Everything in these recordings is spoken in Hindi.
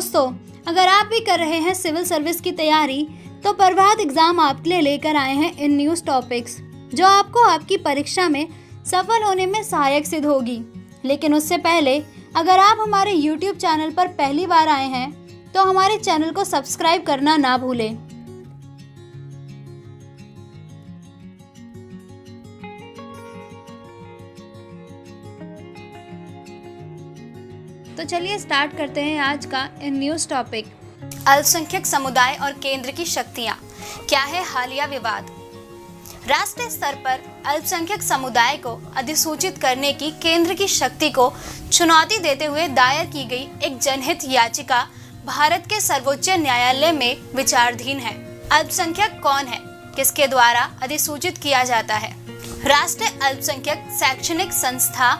दोस्तों, अगर आप भी कर रहे हैं सिविल सर्विस की तैयारी तो प्रभात एग्जाम आपके लिए लेकर आए हैं इन न्यूज़ टॉपिक्स जो आपको आपकी परीक्षा में सफल होने में सहायक सिद्ध होगी। लेकिन उससे पहले अगर आप हमारे YouTube चैनल पर पहली बार आए हैं तो हमारे चैनल को सब्सक्राइब करना ना भूलें। तो चलिए स्टार्ट करते हैं आज का इन न्यूज़ टॉपिक। अल्पसंख्यक समुदाय और केंद्र की शक्तियां, क्या है हालिया विवाद। राष्ट्रीय स्तर पर अल्पसंख्यक समुदाय को अधिसूचित करने की केंद्र की शक्ति को चुनौती देते हुए दायर की गई एक जनहित याचिका भारत के सर्वोच्च न्यायालय में विचाराधीन है। अल्पसंख्यक कौन है, किसके द्वारा अधिसूचित किया जाता है। राष्ट्रीय अल्पसंख्यक शैक्षणिक संस्था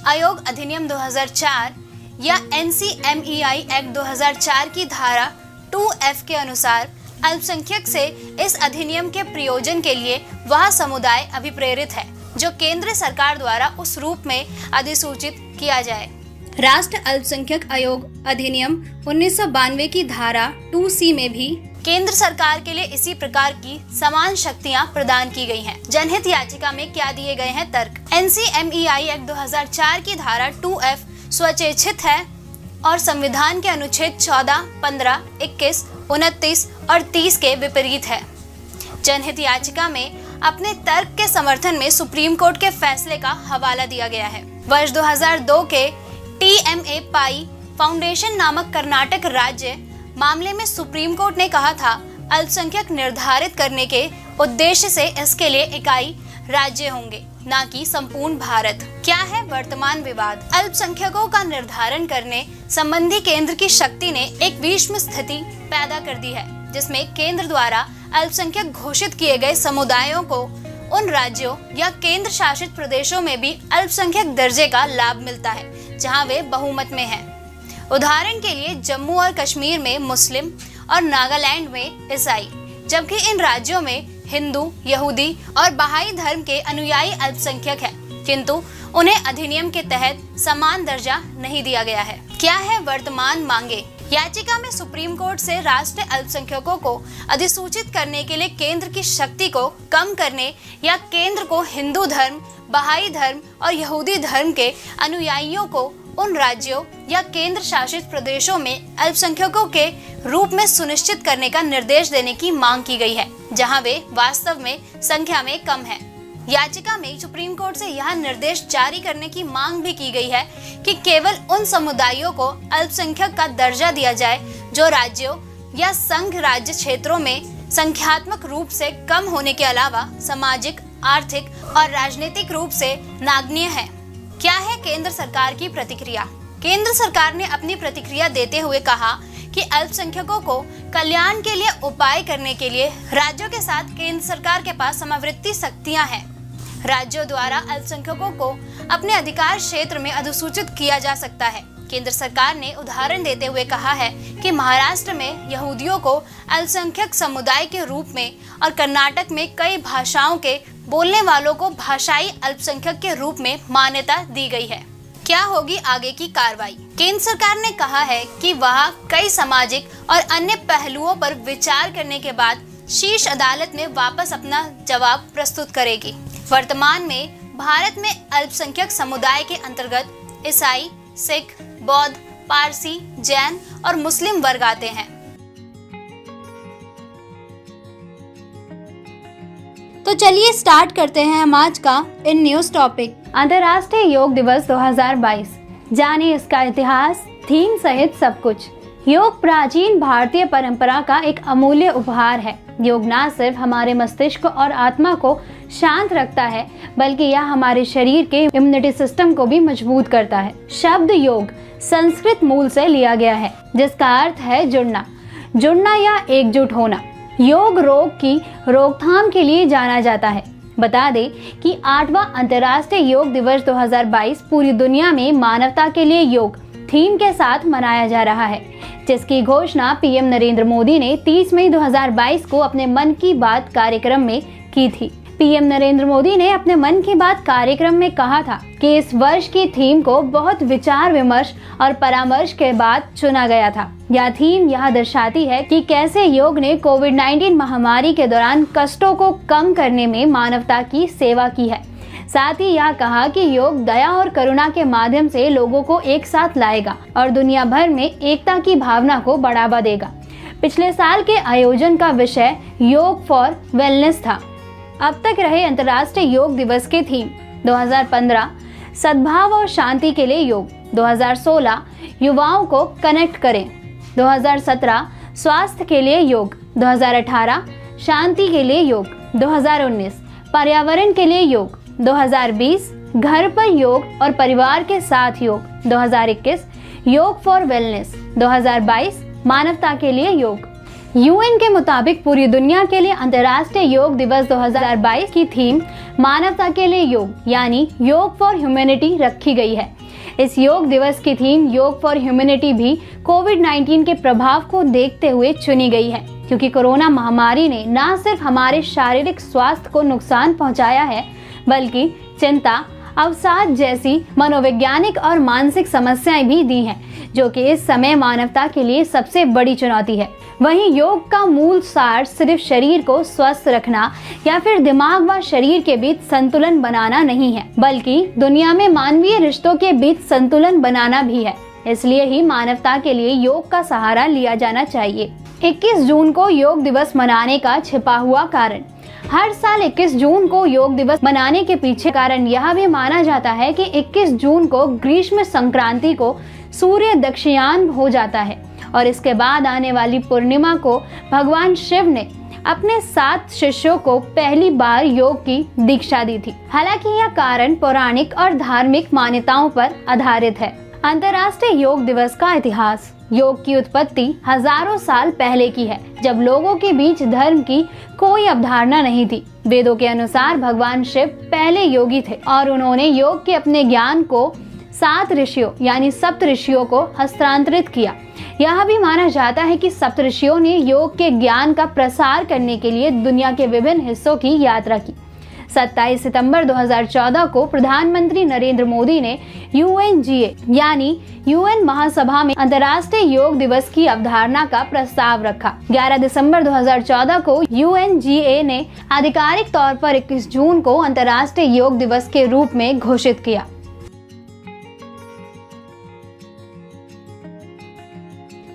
आयोग अधिनियम 2004 या NCMEI एक्ट 2004 की धारा 2F के अनुसार अल्पसंख्यक से इस अधिनियम के प्रयोजन के लिए वह समुदाय अभिप्रेरित है जो केंद्र सरकार द्वारा उस रूप में अधिसूचित किया जाए। राष्ट्रीय अल्पसंख्यक आयोग अधिनियम 1992 की धारा 2C में भी केंद्र सरकार के लिए इसी प्रकार की समान शक्तियां प्रदान की गई हैं। जनहित याचिका में क्या दिए गए हैं तर्क। NCMEI एक्ट 2004 की धारा 2F स्वैच्छिक है और संविधान के अनुच्छेद 14, 15, 21, 29 और 30 के विपरीत है। जनहित याचिका में अपने तर्क के समर्थन में सुप्रीम कोर्ट के फैसले का हवाला दिया गया है। वर्ष 2002 के TMA पाई फाउंडेशन नामक कर्नाटक राज्य मामले में सुप्रीम कोर्ट ने कहा था अल्पसंख्यक निर्धारित करने के उद्देश्य से इसके लिए इकाई राज्य होंगे, न कि संपूर्ण भारत। क्या है वर्तमान विवाद। अल्पसंख्यकों का निर्धारण करने संबंधी केंद्र की शक्ति ने एक विषम स्थिति पैदा कर दी है जिसमें केंद्र द्वारा अल्पसंख्यक घोषित किए गए समुदायों को उन राज्यों या केंद्र शासित प्रदेशों में भी अल्पसंख्यक दर्जे का लाभ मिलता है जहां वे बहुमत में हैं। उदाहरण के लिए जम्मू और कश्मीर में मुस्लिम और नागालैंड में ईसाई, जबकि इन राज्यों में हिंदू, यहूदी और बहाई धर्म के अनुयायी अल्पसंख्यक हैं, किंतु उन्हें अधिनियम के तहत समान दर्जा नहीं दिया गया है। क्या है वर्तमान मांगे। याचिका में सुप्रीम कोर्ट से राष्ट्रीय अल्पसंख्यकों को अधिसूचित करने के लिए केंद्र की शक्ति को कम करने या केंद्र को हिंदू धर्म, बहाई धर्म और यहूदी धर्म के अनुयायियों को उन राज्यों या केंद्र शासित प्रदेशों में अल्पसंख्यकों के रूप में सुनिश्चित करने का निर्देश देने की मांग की गई है जहां वे वास्तव में संख्या में कम हैं। याचिका में सुप्रीम कोर्ट से यह निर्देश जारी करने की मांग भी की गई है कि केवल उन समुदायों को अल्पसंख्यक का दर्जा दिया जाए जो राज्यों या संघ राज्य क्षेत्रों में संख्यात्मक रूप से कम होने के अलावा सामाजिक, आर्थिक और राजनीतिक रूप से नगण्य है। क्या है केंद्र सरकार की प्रतिक्रिया। केंद्र सरकार ने अपनी प्रतिक्रिया देते हुए कहा कि अल्पसंख्यकों को कल्याण के लिए उपाय करने के लिए राज्यों के साथ केंद्र सरकार के पास समावृत्ति शक्तियां हैं। राज्यों द्वारा अल्पसंख्यकों को अपने अधिकार क्षेत्र में अधिसूचित किया जा सकता है। केंद्र सरकार ने उदाहरण देते हुए कहा है कि महाराष्ट्र में यहूदियों को अल्पसंख्यक समुदाय के रूप में और कर्नाटक में कई भाषाओं के बोलने वालों को भाषाई अल्पसंख्यक के रूप में मान्यता दी गई है। क्या होगी आगे की कार्रवाई। केंद्र सरकार ने कहा है कि वह कई सामाजिक और अन्य पहलुओं पर विचार करने के बाद शीर्ष अदालत में वापस अपना जवाब प्रस्तुत करेगी। वर्तमान में भारत में अल्पसंख्यक समुदाय के अंतर्गत ईसाई, सिख, बौद्ध, पारसी, जैन और मुस्लिम वर्ग आते हैं। तो चलिए स्टार्ट करते हैं हम आज का इन न्यूज़ टॉपिक। अंतर्राष्ट्रीय योग दिवस 2022, जाने इसका इतिहास, थीम सहित सब कुछ। योग प्राचीन भारतीय परंपरा का एक अमूल्य उपहार है। योग न सिर्फ हमारे मस्तिष्क और आत्मा को शांत रखता है बल्कि यह हमारे शरीर के इम्यूनिटी सिस्टम को भी मजबूत करता है। शब्द योग संस्कृत मूल से लिया गया है जिसका अर्थ है जुड़ना या एकजुट होना। योग रोग की रोकथाम के लिए जाना जाता है। बता दें कि 8वां अंतर्राष्ट्रीय योग दिवस 2022 पूरी दुनिया में मानवता के लिए योग थीम के साथ मनाया जा रहा है, जिसकी घोषणा पीएम नरेंद्र मोदी ने 30 मई 2022 को अपने मन की बात कार्यक्रम में की थी। पीएम नरेंद्र मोदी ने अपने मन की बात कार्यक्रम में कहा था कि इस वर्ष की थीम को बहुत विचार विमर्श और परामर्श के बाद चुना गया था। यह थीम यह दर्शाती है कि कैसे योग ने कोविड-19 महामारी के दौरान कष्टों को कम करने में मानवता की सेवा की है। साथ ही यह कहा कि योग दया और करुणा के माध्यम से लोगों को एक साथ लाएगा और दुनिया भर में एकता की भावना को बढ़ावा देगा। पिछले साल के आयोजन का विषय योग फॉर वेलनेस था। अब तक रहे अंतर्राष्ट्रीय योग दिवस की थीम 2015 सद्भाव और शांति के लिए योग, 2016 युवाओं को कनेक्ट करें, 2017 स्वास्थ्य के लिए योग, 2018 शांति के लिए योग, 2019 पर्यावरण के लिए योग, 2020 घर पर योग और परिवार के साथ योग, 2021 योग फॉर वेलनेस, 2022 मानवता के लिए योग। यूएन के मुताबिक पूरी दुनिया के लिए अंतर्राष्ट्रीय योग दिवस 2022 की थीम मानवता के लिए योग यानी योग फॉर ह्यूमैनिटी रखी गई है। इस योग दिवस की थीम योग फॉर ह्यूमैनिटी भी कोविड-19 के प्रभाव को देखते हुए चुनी गई है, क्योंकि कोरोना महामारी ने न सिर्फ हमारे शारीरिक स्वास्थ्य को नुकसान पहुंचाया है, बल्कि चिंता, अवसाद जैसी मनोवैज्ञानिक और मानसिक समस्याएं भी दी हैं, जो कि इस समय मानवता के लिए सबसे बड़ी चुनौती है। वहीं योग का मूल सार सिर्फ शरीर को स्वस्थ रखना या फिर दिमाग व शरीर के बीच संतुलन बनाना नहीं है, बल्कि दुनिया में मानवीय रिश्तों के बीच संतुलन बनाना भी है। इसलिए ही मानवता के लिए योग का सहारा लिया जाना चाहिए। 21 जून को योग दिवस मनाने का छिपा हुआ कारण। हर साल 21 जून को योग दिवस मनाने के पीछे कारण यह भी माना जाता है कि 21 जून को ग्रीष्म संक्रांति को सूर्य दक्षिणायन हो जाता है और इसके बाद आने वाली पूर्णिमा को भगवान शिव ने अपने 7 शिष्यों को पहली बार योग की दीक्षा दी थी। हालांकि यह कारण पौराणिक और धार्मिक मान्यताओं पर आधारित है। अंतर्राष्ट्रीय योग दिवस का इतिहास। योग की उत्पत्ति हजारों साल पहले की है, जब लोगों के बीच धर्म की कोई अवधारणा नहीं थी। वेदों के अनुसार भगवान शिव पहले योगी थे और उन्होंने योग के अपने ज्ञान को 7 ऋषियों यानी सप्त ऋषियों को हस्तांतरित किया। यह भी माना जाता है कि सप्त ऋषियों ने योग के ज्ञान का प्रसार करने के लिए दुनिया के विभिन्न हिस्सों की यात्रा की। 27 सितंबर 2014 को प्रधानमंत्री नरेंद्र मोदी ने UNGA यानी यूएन महासभा में अंतर्राष्ट्रीय योग दिवस की अवधारणा का प्रस्ताव रखा। 11 दिसंबर 2014 को UNGA ने आधिकारिक तौर पर 21 जून को अंतर्राष्ट्रीय योग दिवस के रूप में घोषित किया।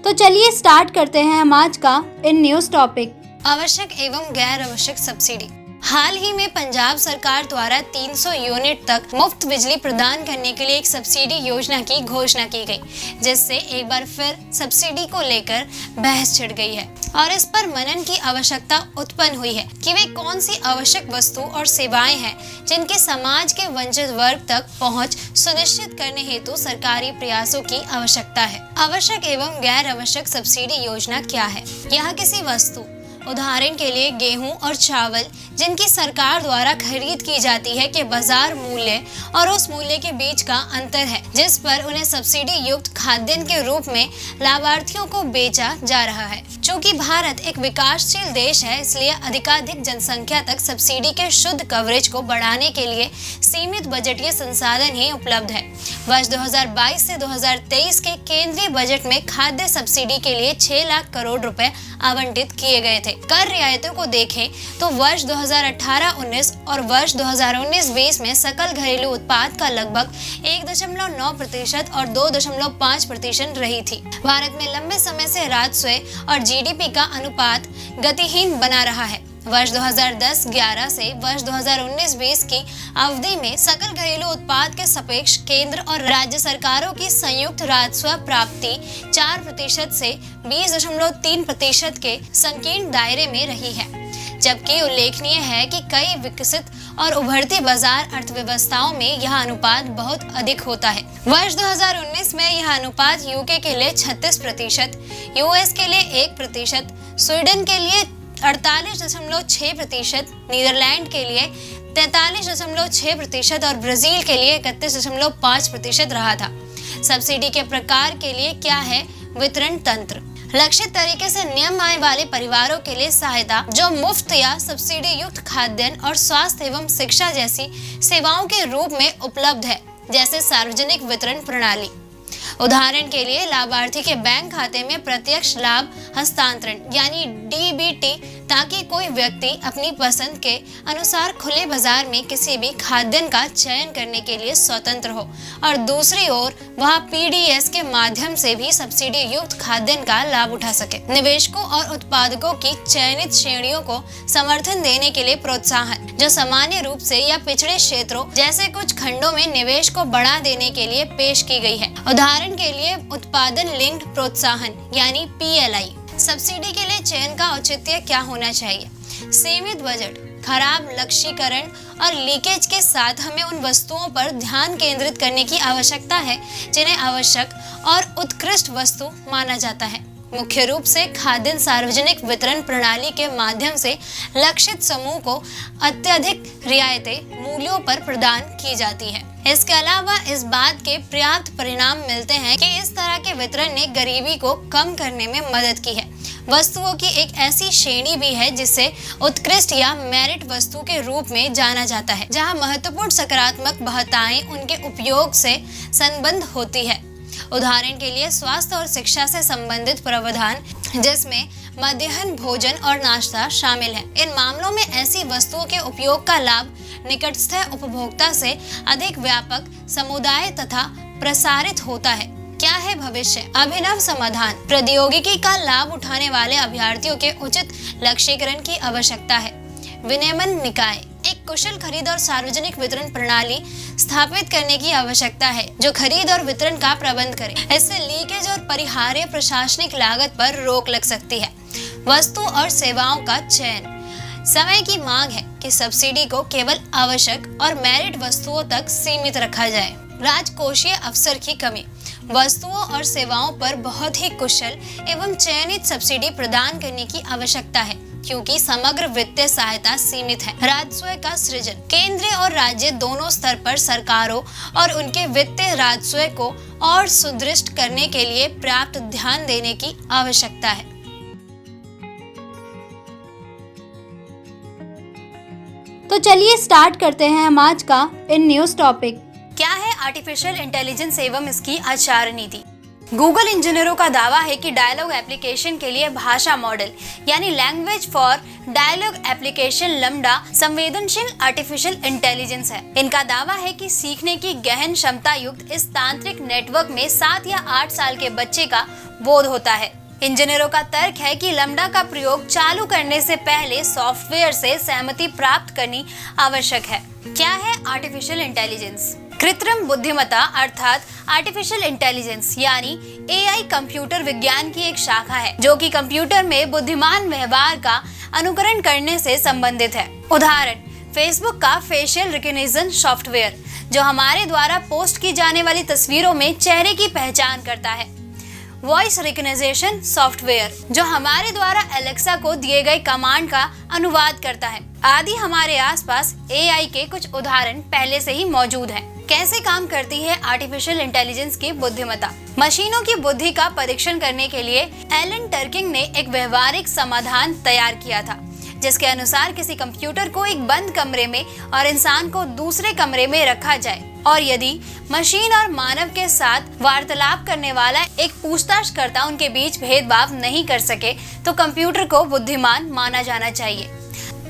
तो चलिए स्टार्ट करते हैं हम आज का इन न्यूज टॉपिक। आवश्यक एवं गैर आवश्यक सब्सिडी। हाल ही में पंजाब सरकार द्वारा 300 यूनिट तक मुफ्त बिजली प्रदान करने के लिए एक सब्सिडी योजना की घोषणा की गई, जिससे एक बार फिर सब्सिडी को लेकर बहस छिड़ गई है और इस पर मनन की आवश्यकता उत्पन्न हुई है कि वे कौन सी आवश्यक वस्तु और सेवाएं हैं जिनके समाज के वंचित वर्ग तक पहुंच सुनिश्चित करने हेतु सरकारी प्रयासों की आवश्यकता है। आवश्यक एवं गैर आवश्यक सब्सिडी योजना क्या है? यह किसी वस्तु, उदाहरण के लिए गेहूं और चावल, जिनकी सरकार द्वारा खरीद की जाती है के बाजार मूल्य और उस मूल्य के बीच का अंतर है, जिस पर उन्हें सब्सिडी युक्त खाद्यान्न के रूप में लाभार्थियों को बेचा जा रहा है। चूंकि भारत एक विकासशील देश है, इसलिए अधिकाधिक जनसंख्या तक सब्सिडी के शुद्ध कवरेज को बढ़ाने के लिए सीमित बजटीय संसाधन ही उपलब्ध है। वर्ष 2022 से 2023 के केंद्रीय बजट में खाद्य सब्सिडी के लिए 6 लाख करोड़ रुपए आवंटित किए गए थे। कर रियायतों को देखें तो वर्ष 2018-19 और वर्ष 2019-20 में सकल घरेलू उत्पाद का लगभग 1.9% और 2.5% रही थी। भारत में लंबे समय से राजस्व और जीडीपी का अनुपात गतिहीन बना रहा है। वर्ष 2010-11 से वर्ष 2019-20 की अवधि में सकल घरेलू उत्पाद के सापेक्ष केंद्र और राज्य सरकारों की संयुक्त राजस्व प्राप्ति 4% से 20.3% के संकीर्ण दायरे में रही है, जबकि उल्लेखनीय है कि कई विकसित और उभरती बाजार अर्थव्यवस्थाओं में यह अनुपात बहुत अधिक होता है। वर्ष 2019 में यह अनुपात यूके के लिए 36%, यूएस के लिए 1%, स्वीडन के लिए 48.6%, नीदरलैंड के लिए 43.6% और ब्राजील के लिए 31.5% रहा था। सब्सिडी के प्रकार के लिए क्या है वितरण तंत्र? लक्षित तरीके से नियम आय वाले परिवारों के लिए सहायता, जो मुफ्त या सब्सिडी युक्त खाद्यान्न और स्वास्थ्य एवं शिक्षा जैसी सेवाओं के रूप में उपलब्ध है, जैसे सार्वजनिक वितरण प्रणाली। उदाहरण के लिए लाभार्थी के बैंक खाते में प्रत्यक्ष लाभ हस्तांतरण यानी डीबीटी, ताकि कोई व्यक्ति अपनी पसंद के अनुसार खुले बाजार में किसी भी खाद्यान्न का चयन करने के लिए स्वतंत्र हो, और दूसरी ओर वह पीडीएस के माध्यम से भी सब्सिडी युक्त खाद्यान्न का लाभ उठा सके। निवेशकों और उत्पादकों की चयनित श्रेणियों को समर्थन देने के लिए प्रोत्साहन, जो सामान्य रूप से या पिछड़े क्षेत्रों जैसे कुछ खंडों में निवेश को बढ़ा देने के लिए पेश की गई है। उदाहरण के लिए उत्पादन लिंक्ड प्रोत्साहन यानी पीएलआई। सब्सिडी के लिए चयन का औचित्य क्या होना चाहिए? सीमित बजट, खराब लक्ष्यीकरण और लीकेज के साथ हमें उन वस्तुओं पर ध्यान केंद्रित करने की आवश्यकता है जिन्हें आवश्यक और उत्कृष्ट वस्तु माना जाता है। मुख्य रूप से खाद्यान्न सार्वजनिक वितरण प्रणाली के माध्यम से लक्षित समूह को अत्यधिक रियायतें मूल्यों पर प्रदान की जाती है। इसके अलावा इस बात के पर्याप्त परिणाम मिलते हैं कि इस तरह के वितरण ने गरीबी को कम करने में मदद की है। वस्तुओं की एक ऐसी श्रेणी भी है जिसे उत्कृष्ट या मेरिट वस्तु के रूप में जाना जाता है, जहां महत्वपूर्ण सकारात्मक बाधाएं उनके उपयोग से संबंध होती है। उदाहरण के लिए स्वास्थ्य और शिक्षा से संबंधित प्रावधान, जिसमें मध्याह्न भोजन और नाश्ता शामिल है। इन मामलों में ऐसी वस्तुओं के उपयोग का लाभ निकटस्थ उपभोक्ता से अधिक व्यापक समुदाय तथा प्रसारित होता है। क्या है भविष्य? अभिनव समाधान, प्रौद्योगिकी का लाभ उठाने वाले अभ्यर्थियों के उचित लक्ष्यीकरण की आवश्यकता है। विनियमन निकाय, एक कुशल खरीद और सार्वजनिक वितरण प्रणाली स्थापित करने की आवश्यकता है जो खरीद और वितरण का प्रबंध करे। इससे लीकेज और परिहार्य प्रशासनिक लागत पर रोक लग सकती है। वस्तु और सेवाओं का चयन, समय की मांग है कि सब्सिडी को केवल आवश्यक और मेरिट वस्तुओं तक सीमित रखा जाए। राजकोषीय अवसर की कमी, वस्तुओं और सेवाओं पर बहुत ही कुशल एवं चयनित सब्सिडी प्रदान करने की आवश्यकता है, क्योंकि समग्र वित्तीय सहायता सीमित है। राजस्व का सृजन, केंद्र और राज्य दोनों स्तर पर सरकारों और उनके वित्तीय राजस्व को और सुदृढ़ करने के लिए पर्याप्त ध्यान देने की आवश्यकता है। तो चलिए स्टार्ट करते हैं हम आज का इन न्यूज़ टॉपिक। क्या है आर्टिफिशियल इंटेलिजेंस एवं इसकी आचार नीति? गूगल इंजीनियरों का दावा है कि डायलॉग एप्लीकेशन के लिए भाषा मॉडल यानी language for dialogue application LaMDA संवेदनशील आर्टिफिशियल इंटेलिजेंस है। इनका दावा है कि सीखने की गहन क्षमता युक्त इस तांत्रिक नेटवर्क में 7 या 8 साल के बच्चे का बोध होता है। इंजीनियरों का तर्क है कि लैम्डा का प्रयोग चालू करने से पहले सॉफ्टवेयर से सहमति प्राप्त करनी आवश्यक है। क्या है आर्टिफिशियल इंटेलिजेंस? कृत्रिम बुद्धिमत्ता अर्थात आर्टिफिशियल इंटेलिजेंस यानी एआई कंप्यूटर विज्ञान की एक शाखा है जो कि कंप्यूटर में बुद्धिमान व्यवहार का अनुकरण करने से संबंधित है। उदाहरण, फेसबुक का फेशियल रिकॉग्निशन सॉफ्टवेयर जो हमारे द्वारा पोस्ट की जाने वाली तस्वीरों में चेहरे की पहचान करता है। वॉइस रिकॉग्निशन सॉफ्टवेयर जो हमारे द्वारा एलेक्सा को दिए गए कमांड का अनुवाद करता है, आदि हमारे आसपास एआई के कुछ उदाहरण पहले से ही मौजूद हैं। कैसे काम करती है आर्टिफिशियल इंटेलिजेंस की बुद्धिमत्ता? मशीनों की बुद्धि का परीक्षण करने के लिए एलन टर्किंग ने एक व्यवहारिक समाधान तैयार किया था, जिसके अनुसार किसी कंप्यूटर को एक बंद कमरे में और इंसान को दूसरे कमरे में रखा जाए, और यदि मशीन और मानव के साथ वार्तालाप करने वाला एक पूछताछकर्ता उनके बीच भेदभाव नहीं कर सके तो कंप्यूटर को बुद्धिमान माना जाना चाहिए।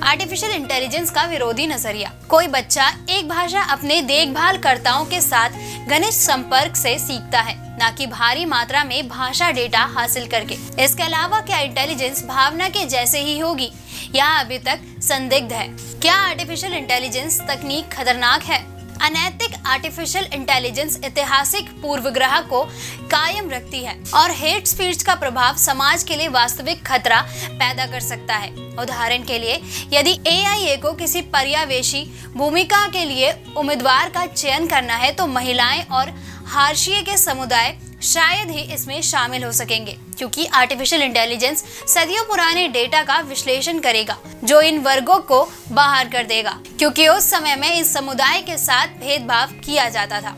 आर्टिफिशियल इंटेलिजेंस का विरोधी नजरिया, कोई बच्चा एक भाषा अपने देखभालकर्ताओं के साथ घनिष्ठ संपर्क से सीखता है, न कि भारी मात्रा में भाषा डेटा हासिल करके। इसके अलावा क्या इंटेलिजेंस भावना के जैसे ही होगी? यह अभी तक संदिग्ध है। क्या आर्टिफिशियल इंटेलिजेंस तकनीक खतरनाक है? अनैतिक आर्टिफिशियल इंटेलिजेंस ऐतिहासिक पूर्वग्रह को कायम रखती है और हेट स्पीच का प्रभाव समाज के लिए वास्तविक खतरा पैदा कर सकता है। उदाहरण के लिए, यदि एआई को किसी पर्यवेक्षी भूमिका के लिए उम्मीदवार का चयन करना है तो महिलाएं और हाशिए के समुदाय शायद ही इसमें शामिल हो सकेंगे, क्योंकि आर्टिफिशियल इंटेलिजेंस सदियों पुराने डेटा का विश्लेषण करेगा जो इन वर्गों को बाहर कर देगा, क्योंकि उस समय में इस समुदाय के साथ भेदभाव किया जाता था।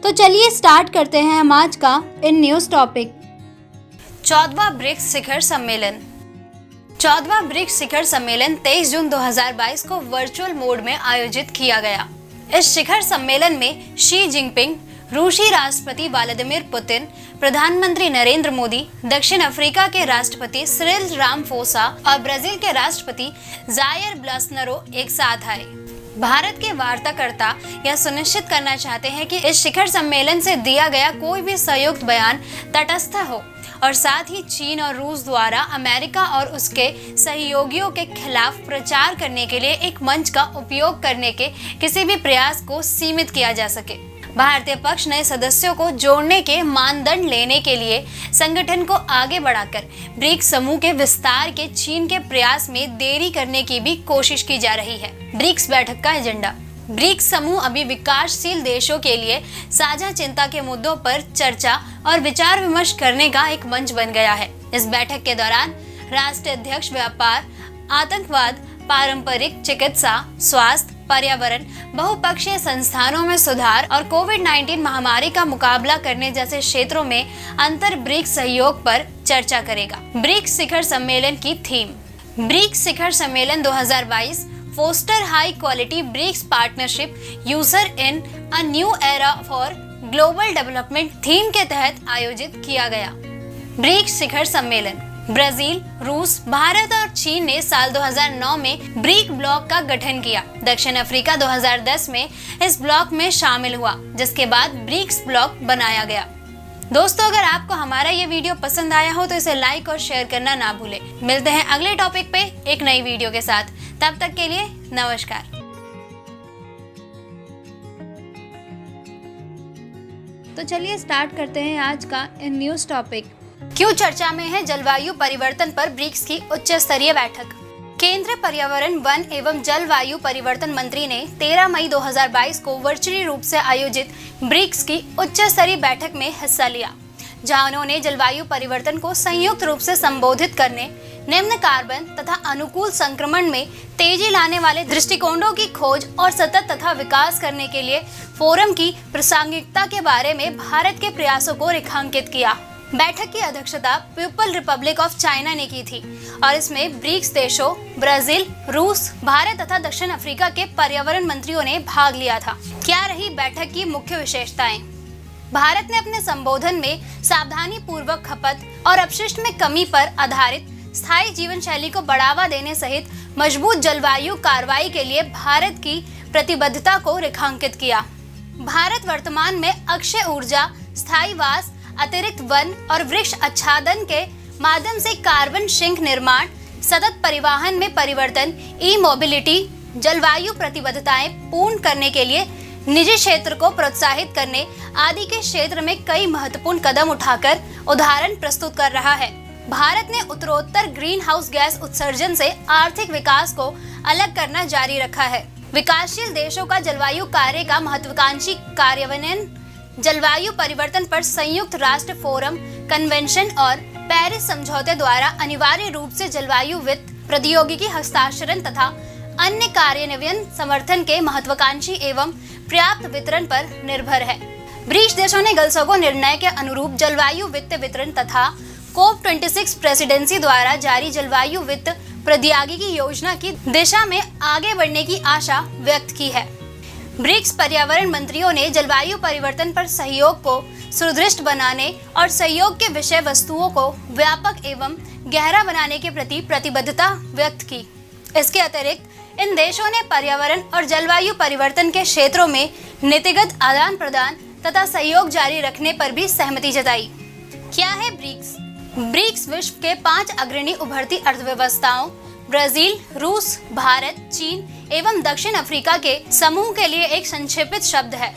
तो चलिए स्टार्ट करते हैं हम आज का इन न्यूज टॉपिक। 14वां ब्रिक्स शिखर सम्मेलन। 14वां ब्रिक्स शिखर सम्मेलन 23 जून 2022 को वर्चुअल मोड में आयोजित किया गया। इस शिखर सम्मेलन में शी जिनपिंग, रूसी राष्ट्रपति व्लादिमीर पुतिन, प्रधानमंत्री नरेंद्र मोदी, दक्षिण अफ्रीका के राष्ट्रपति सिरिल रामाफोसा और ब्राजील के राष्ट्रपति जायर बोल्सोनारो एक साथ आए। भारत के वार्ताकर्ता यह सुनिश्चित करना चाहते हैं कि इस शिखर सम्मेलन से दिया गया कोई भी संयुक्त बयान तटस्थ हो और साथ ही चीन और रूस द्वारा अमेरिका और उसके सहयोगियों के खिलाफ प्रचार करने के लिए एक मंच का उपयोग करने के किसी भी प्रयास को सीमित किया जा सके। भारतीय पक्ष नए सदस्यों को जोड़ने के मानदंड लेने के लिए संगठन को आगे बढ़ाकर ब्रिक्स समूह के विस्तार के चीन के प्रयास में देरी करने की भी कोशिश की जा रही है। ब्रिक्स बैठक का एजेंडा। ब्रिक्स समूह अभी विकासशील देशों के लिए साझा चिंता के मुद्दों पर चर्चा और विचार विमर्श करने का एक मंच बन गया है। इस बैठक के दौरान राष्ट्रीय अध्यक्ष व्यापार, आतंकवाद, पारंपरिक चिकित्सा, स्वास्थ्य, पर्यावरण, बहुपक्षीय संस्थानों में सुधार और कोविड-19 महामारी का मुकाबला करने जैसे क्षेत्रों में अंतर ब्रिक्स सहयोग पर चर्चा करेगा। ब्रिक्स शिखर सम्मेलन की थीम। ब्रिक्स शिखर सम्मेलन 2022 foster high quality BRICS partnership usher in a new era for global development theme के तहत आयोजित किया गया। ब्रिक्स शिखर सम्मेलन। ब्राजील, रूस, भारत और चीन ने साल 2009 में ब्रिक ब्लॉक का गठन किया। दक्षिण अफ्रीका 2010 में इस ब्लॉक में शामिल हुआ, जिसके बाद ब्रिक्स ब्लॉक बनाया गया। दोस्तों, अगर आपको हमारा ये वीडियो पसंद आया हो तो इसे लाइक और शेयर करना ना भूलें। मिलते हैं अगले टॉपिक पे एक नई वीडियो के साथ। तब तक के लिए नमस्कार। तो चलिए स्टार्ट करते हैं आज का इन न्यूज टॉपिक। क्यों चर्चा में है जलवायु परिवर्तन पर ब्रिक्स की उच्च स्तरीय बैठक। केंद्रीय पर्यावरण, वन एवं जलवायु परिवर्तन मंत्री ने 13 मई 2022 को वर्चुअली रूप से आयोजित ब्रिक्स की उच्च स्तरीय बैठक में हिस्सा लिया, जहां उन्होंने जलवायु परिवर्तन को संयुक्त रूप से संबोधित करने, निम्न कार्बन तथा अनुकूल संक्रमण में तेजी लाने वाले दृष्टिकोणों की खोज और सतत तथा विकास करने के लिए फोरम की प्रासंगिकता के बारे में भारत के प्रयासों को रेखांकित किया। बैठक की अध्यक्षता पीपल रिपब्लिक ऑफ चाइना ने की थी और इसमें ब्रिक्स देशों ब्राजील, रूस, भारत तथा दक्षिण अफ्रीका के पर्यावरण मंत्रियों ने भाग लिया था। क्या रही बैठक की मुख्य विशेषताएं? भारत ने अपने संबोधन में सावधानी पूर्वक खपत और अपशिष्ट में कमी पर आधारित स्थायी जीवन शैली को बढ़ावा देने सहित मजबूत जलवायु कार्रवाई के लिए भारत की प्रतिबद्धता को रेखांकित किया। भारत वर्तमान में अक्षय ऊर्जा, स्थायी वास, अतिरिक्त वन और वृक्ष आच्छादन के माध्यम से कार्बन सिंक निर्माण, सतत परिवहन में परिवर्तन, ई मोबिलिटी, जलवायु प्रतिबद्धताएं पूर्ण करने के लिए निजी क्षेत्र को प्रोत्साहित करने आदि के क्षेत्र में कई महत्वपूर्ण कदम उठाकर उदाहरण प्रस्तुत कर रहा है। भारत ने उत्तरोत्तर ग्रीन हाउस गैस उत्सर्जन से आर्थिक विकास को अलग करना जारी रखा है। विकासशील देशों का जलवायु कार्य का महत्वाकांक्षी कार्यान्वयन जलवायु परिवर्तन पर संयुक्त राष्ट्र फोरम, कन्वेंशन और पेरिस समझौते द्वारा अनिवार्य रूप से जलवायु वित्त, प्रौद्योगिकी हस्तांतरण तथा अन्य कार्यान्वयन समर्थन के महत्वाकांक्षी एवं पर्याप्त वितरण पर निर्भर है। ब्रिक्स देशों ने ग्लासगो निर्णय के अनुरूप जलवायु वित्त वितरण तथा COP26 प्रेसिडेंसी द्वारा जारी जलवायु वित्त प्रौद्योगिकी योजना की दिशा में आगे बढ़ने की आशा व्यक्त की है। ब्रिक्स पर्यावरण मंत्रियों ने जलवायु परिवर्तन पर सहयोग को सुदृढ़ बनाने और सहयोग के विषय वस्तुओं को व्यापक एवं गहरा बनाने के प्रति प्रतिबद्धता व्यक्त की। इसके अतिरिक्त इन देशों ने पर्यावरण और जलवायु परिवर्तन के क्षेत्रों में नीतिगत आदान प्रदान तथा सहयोग जारी रखने पर भी सहमति जताई। क्या है ब्रिक्स? ब्रिक्स विश्व के 5 अग्रणी उभरती अर्थव्यवस्थाओं ब्राजील, रूस, भारत, चीन एवं दक्षिण अफ्रीका के समूह के लिए एक संक्षेपित शब्द है।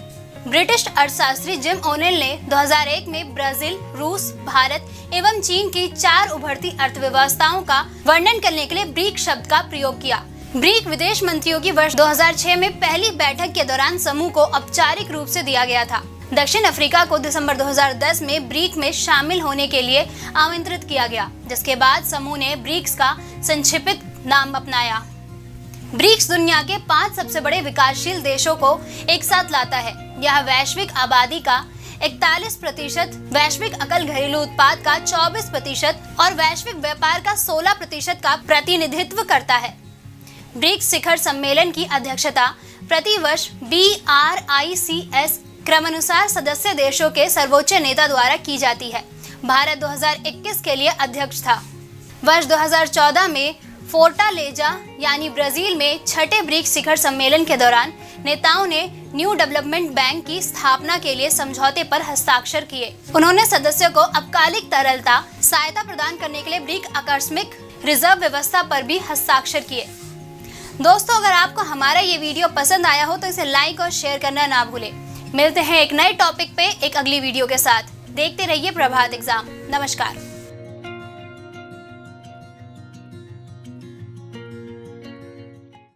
ब्रिटिश अर्थशास्त्री जिम ओनेल ने 2001 में ब्राजील, रूस, भारत एवं चीन की 4 उभरती अर्थव्यवस्थाओं का वर्णन करने के लिए ब्रिक शब्द का प्रयोग किया। ब्रिक विदेश मंत्रियों की वर्ष 2006 में पहली बैठक के दौरान समूह को औपचारिक रूप से दिया गया था। दक्षिण अफ्रीका को दिसंबर 2010 में ब्रिक में शामिल होने के लिए आमंत्रित किया गया, जिसके बाद समूह ने ब्रिक्स का संक्षिप्त नाम अपनाया। ब्रिक्स दुनिया के 5 सबसे बड़े विकासशील देशों को एक साथ लाता है। यह वैश्विक आबादी का 41%, वैश्विक अकल घरेलू उत्पाद का 24% और वैश्विक व्यापार का 16% का प्रतिनिधित्व करता है। ब्रिक्स शिखर सम्मेलन की अध्यक्षता प्रतिवर्ष BRICS क्रमानुसार सदस्य देशों के सर्वोच्च नेता द्वारा की जाती है। भारत 2021 के लिए अध्यक्ष था। वर्ष 2014 में फोर्टालेजा यानी ब्राजील में छठे ब्रिक्स शिखर सम्मेलन के दौरान नेताओं ने न्यू डेवलपमेंट बैंक की स्थापना के लिए समझौते पर हस्ताक्षर किए। उन्होंने सदस्यों को अल्पकालिक तरलता सहायता प्रदान करने के लिए ब्रिक्स आकस्मिक रिजर्व व्यवस्था पर भी हस्ताक्षर किए। दोस्तों, अगर आपको हमारा ये वीडियो पसंद आया हो तो इसे लाइक और शेयर करना ना भूलें। मिलते हैं एक नए टॉपिक पे एक अगली वीडियो के साथ। देखते रहिए प्रभात एग्जाम। नमस्कार।